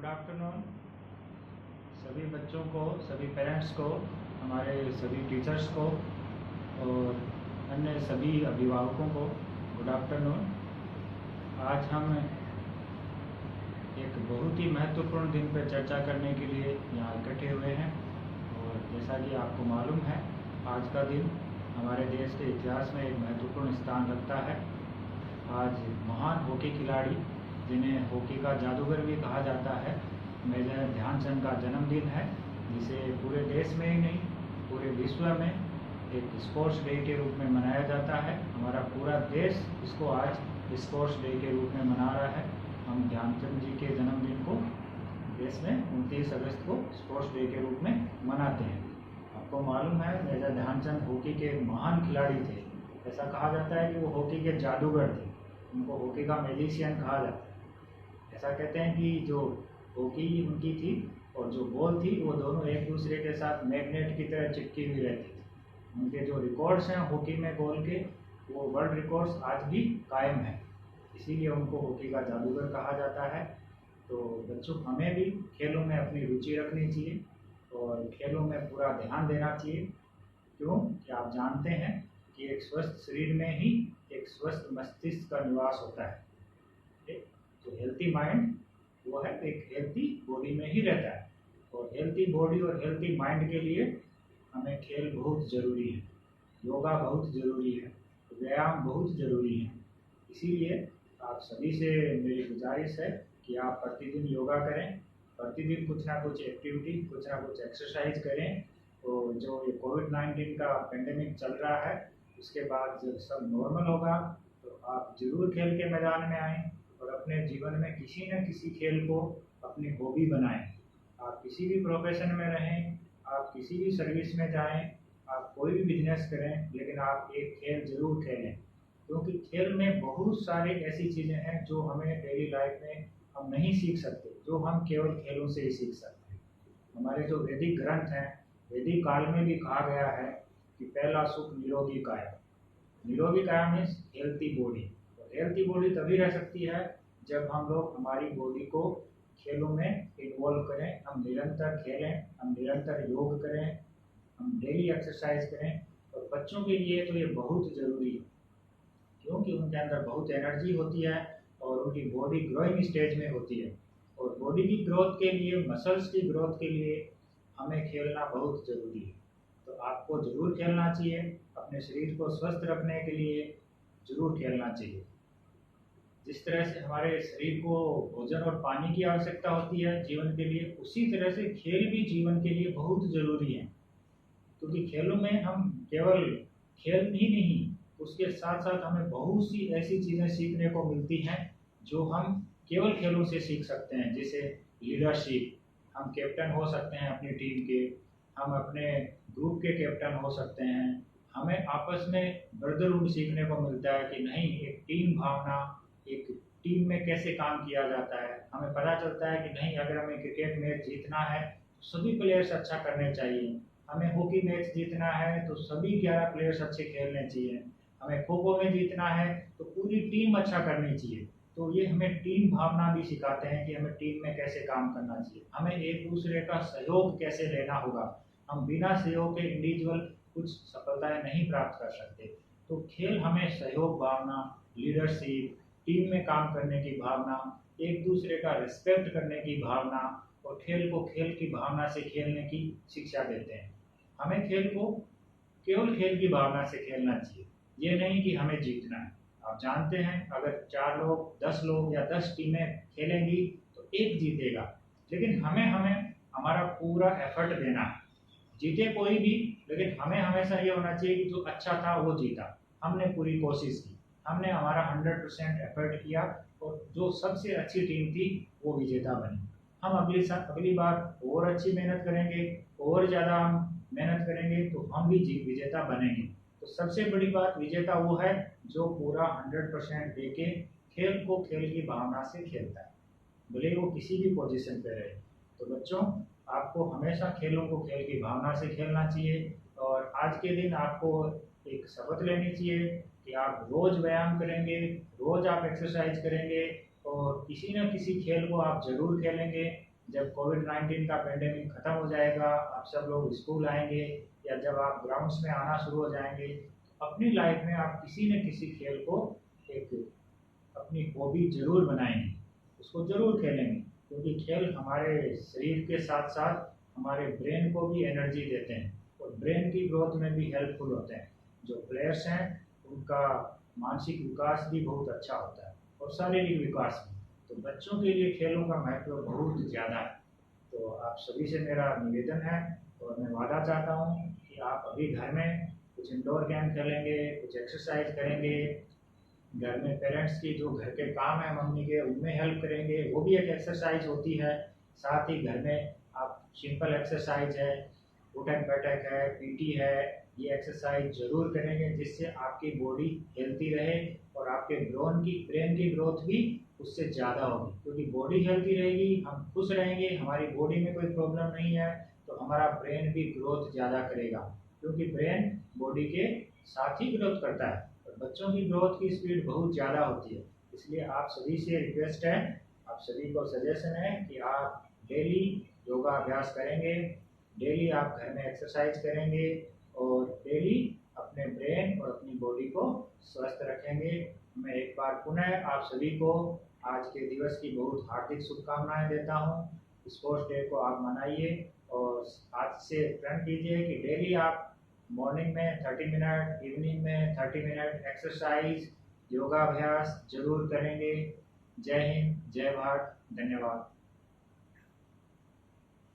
Afternoon सभी बच्चों को, सभी पेरेंट्स को, हमारे सभी टीचर्स को और अन्य सभी अभिभावकों को गुड आफ्टरनून। आज हम एक बहुत ही महत्वपूर्ण दिन पर चर्चा करने के लिए यहाँ इकट्ठे हुए हैं। और जैसा कि आपको मालूम है, आज का दिन हमारे देश के इतिहास में एक महत्वपूर्ण स्थान रखता है। आज महान हॉकी खिलाड़ी, जिन्हें हॉकी का जादूगर भी कहा जाता है, मेजर ध्यानचंद का जन्मदिन है, जिसे पूरे देश में ही नहीं पूरे विश्व में एक स्पोर्ट्स डे के रूप में मनाया जाता है। हमारा पूरा देश इसको आज स्पोर्ट्स डे के रूप में मना रहा है। हम ध्यानचंद जी के जन्मदिन को देश में 29 अगस्त को स्पोर्ट्स डे के रूप में मनाते हैं। आपको मालूम है, मेजर ध्यानचंद हॉकी के महान खिलाड़ी थे। ऐसा कहा जाता है कि वो हॉकी के जादूगर थे, उनको हॉकी का मैजिशियन कहा जाता है। ऐसा कहते हैं कि जो हॉकी उनकी थी और जो बॉल थी, वो दोनों एक दूसरे के साथ मैग्नेट की तरह चिपकी हुई रहती थी। उनके जो रिकॉर्ड्स हैं हॉकी में बॉल के, वो वर्ल्ड रिकॉर्ड्स आज भी कायम हैं, इसीलिए उनको हॉकी का जादूगर कहा जाता है। तो बच्चों, हमें भी खेलों में अपनी रुचि रखनी चाहिए और खेलों में पूरा ध्यान देना चाहिए। क्यों कि आप जानते हैं कि एक स्वस्थ शरीर में ही एक स्वस्थ मस्तिष्क का निवास होता है। तो हेल्थी माइंड वो है एक हेल्थी बॉडी में ही रहता है। और हेल्थी बॉडी और हेल्थी माइंड के लिए हमें खेल बहुत ज़रूरी है, योगा बहुत ज़रूरी है, व्यायाम बहुत ज़रूरी है। इसीलिए आप सभी से मेरी गुजारिश है कि आप प्रतिदिन योगा करें, प्रतिदिन कुछ ना कुछ एक्टिविटी, कुछ ना कुछ एक्सरसाइज करें। तो जो ये कोविड-19 का पेंडेमिक चल रहा है, उसके बाद जब सब नॉर्मल होगा तो आप ज़रूर खेल के मैदान में आएँ और अपने जीवन में किसी न किसी खेल को अपनी हॉबी बनाएं। आप किसी भी प्रोफेशन में रहें, आप किसी भी सर्विस में जाएं, आप कोई भी बिजनेस करें, लेकिन आप एक खेल ज़रूर खेलें। क्योंकि खेल में बहुत सारी ऐसी चीज़ें हैं जो हमें डेली लाइफ में हम नहीं सीख सकते, जो हम केवल खेलों से ही सीख सकते हैं। हमारे जो वैदिक ग्रंथ हैं, वैदिक काल में भी कहा गया है कि पहला सुख निरोगी काया। निरोगी काया मीन्स हेल्थी बॉडी। और हेल्थी बॉडी तभी रह सकती है जब हम लोग हमारी बॉडी को खेलों में इन्वॉल्व करें, हम निरंतर खेलें, हम निरंतर योग करें, हम डेली एक्सरसाइज करें। और बच्चों के लिए तो ये बहुत ज़रूरी है, क्योंकि उनके अंदर बहुत एनर्जी होती है और उनकी बॉडी ग्रोइंग स्टेज में होती है। और बॉडी की ग्रोथ के लिए, मसल्स की ग्रोथ के लिए हमें खेलना बहुत ज़रूरी है। तो आपको ज़रूर खेलना चाहिए, अपने शरीर को स्वस्थ रखने के लिए ज़रूर खेलना चाहिए। जिस तरह से हमारे शरीर को भोजन और पानी की आवश्यकता होती है जीवन के लिए, उसी तरह से खेल भी जीवन के लिए बहुत ज़रूरी है। क्योंकि खेलों में हम केवल खेल ही नहीं, उसके साथ साथ हमें बहुत सी ऐसी चीज़ें सीखने को मिलती हैं जो हम केवल खेलों से सीख सकते हैं। जैसे लीडरशिप, हम कैप्टन हो सकते हैं अपनी टीम के, हम अपने ग्रुप के कैप्टन हो सकते हैं। हमें आपस में ब्रदरहुड सीखने को मिलता है कि नहीं, एक टीम भावना, एक टीम में कैसे काम किया जाता है। हमें पता चलता है कि नहीं, अगर हमें क्रिकेट मैच जीतना है तो सभी प्लेयर्स अच्छा करने चाहिए। हमें हॉकी मैच जीतना है तो सभी 11 प्लेयर्स अच्छे खेलने चाहिए। हमें खो खो में जीतना है तो पूरी टीम अच्छा करनी चाहिए। तो ये हमें टीम भावना भी सिखाते हैं कि हमें टीम में कैसे काम करना चाहिए, हमें एक दूसरे का सहयोग कैसे लेना होगा। हम बिना सहयोग के इंडिविजुअल कुछ सफलताएं नहीं प्राप्त कर सकते। तो खेल हमें सहयोग भावना, लीडरशिप, टीम में काम करने की भावना, एक दूसरे का रिस्पेक्ट करने की भावना और खेल को खेल की भावना से खेलने की शिक्षा देते हैं। हमें खेल को केवल खेल की भावना से खेलना चाहिए, ये नहीं कि हमें जीतना है। आप जानते हैं, अगर 4 लोग, 10 लोग या 10 टीमें खेलेंगी तो एक जीतेगा, लेकिन हमें हमारा पूरा एफर्ट देना है। जीते कोई भी, लेकिन हमें हमेशा ये होना चाहिए कि जो अच्छा था वो जीता। हमने पूरी कोशिश की, हमने हमारा 100% एफर्ट किया और जो सबसे अच्छी टीम थी वो विजेता बनी। हम अगली बार और अच्छी मेहनत करेंगे, और ज़्यादा हम मेहनत करेंगे तो हम भी विजेता बनेंगे। तो सबसे बड़ी बात, विजेता वो है जो पूरा 100% दे के खेल को खेल की भावना से खेलता है, भले वो किसी भी पोजीशन पे रहे। तो बच्चों, आपको हमेशा खेलों को खेल की भावना से खेलना चाहिए। और आज के दिन आपको एक शपथ लेनी चाहिए कि आप रोज़ व्यायाम करेंगे, रोज़ आप एक्सरसाइज करेंगे और किसी न किसी खेल को आप ज़रूर खेलेंगे। जब कोविड-19 का पेंडेमिक खत्म हो जाएगा, आप सब लोग स्कूल आएंगे या जब आप ग्राउंड्स में आना शुरू हो जाएंगे, तो अपनी लाइफ में आप किसी न किसी खेल को एक अपनी हॉबी जरूर बनाएंगे, उसको जरूर खेलेंगे, क्योंकि खेल हमारे शरीर के साथ साथ हमारे ब्रेन को भी एनर्जी देते हैं और ब्रेन की ग्रोथ में भी हेल्पफुल होते हैं। जो प्लेयर्स हैं उनका मानसिक विकास भी बहुत अच्छा होता है और शारीरिक विकास भी। तो बच्चों के लिए खेलों का महत्व बहुत ज़्यादा है। तो आप सभी से मेरा निवेदन है और मैं वादा चाहता हूँ कि आप अभी घर में कुछ इंडोर गेम खेलेंगे, कुछ एक्सरसाइज करेंगे, घर में पेरेंट्स की जो घर के काम है मम्मी के उनमें हेल्प करेंगे, वो भी एक एक्सरसाइज होती है। साथ ही घर में आप सिंपल एक्सरसाइज है, उठक बैठक है, पीटी है, ये एक्सरसाइज जरूर करेंगे, जिससे आपकी बॉडी हेल्थी रहे और आपके ब्रेन की ग्रोथ भी उससे ज़्यादा होगी। क्योंकि बॉडी हेल्थी रहेगी, हम खुश रहेंगे, हमारी बॉडी में कोई प्रॉब्लम नहीं है, तो हमारा ब्रेन भी ग्रोथ ज़्यादा करेगा, क्योंकि ब्रेन बॉडी के साथ ही ग्रोथ करता है और बच्चों की ग्रोथ की स्पीड बहुत ज़्यादा होती है। इसलिए आप सभी से रिक्वेस्ट है, आप सभी को सजेशन है कि आप डेली योगा अभ्यास करेंगे, डेली आप घर में एक्सरसाइज करेंगे और डेली अपने ब्रेन और अपनी बॉडी को स्वस्थ रखेंगे। मैं एक बार पुनः आप सभी को आज के दिवस की बहुत हार्दिक शुभकामनाएं देता हूँ। स्पोर्ट्स डे को आप मनाइए और आज से प्रण कीजिए कि डेली आप मॉर्निंग में 30 मिनट, इवनिंग में 30 मिनट एक्सरसाइज योगाभ्यास जरूर करेंगे। जय हिंद, जय भारत, धन्यवाद।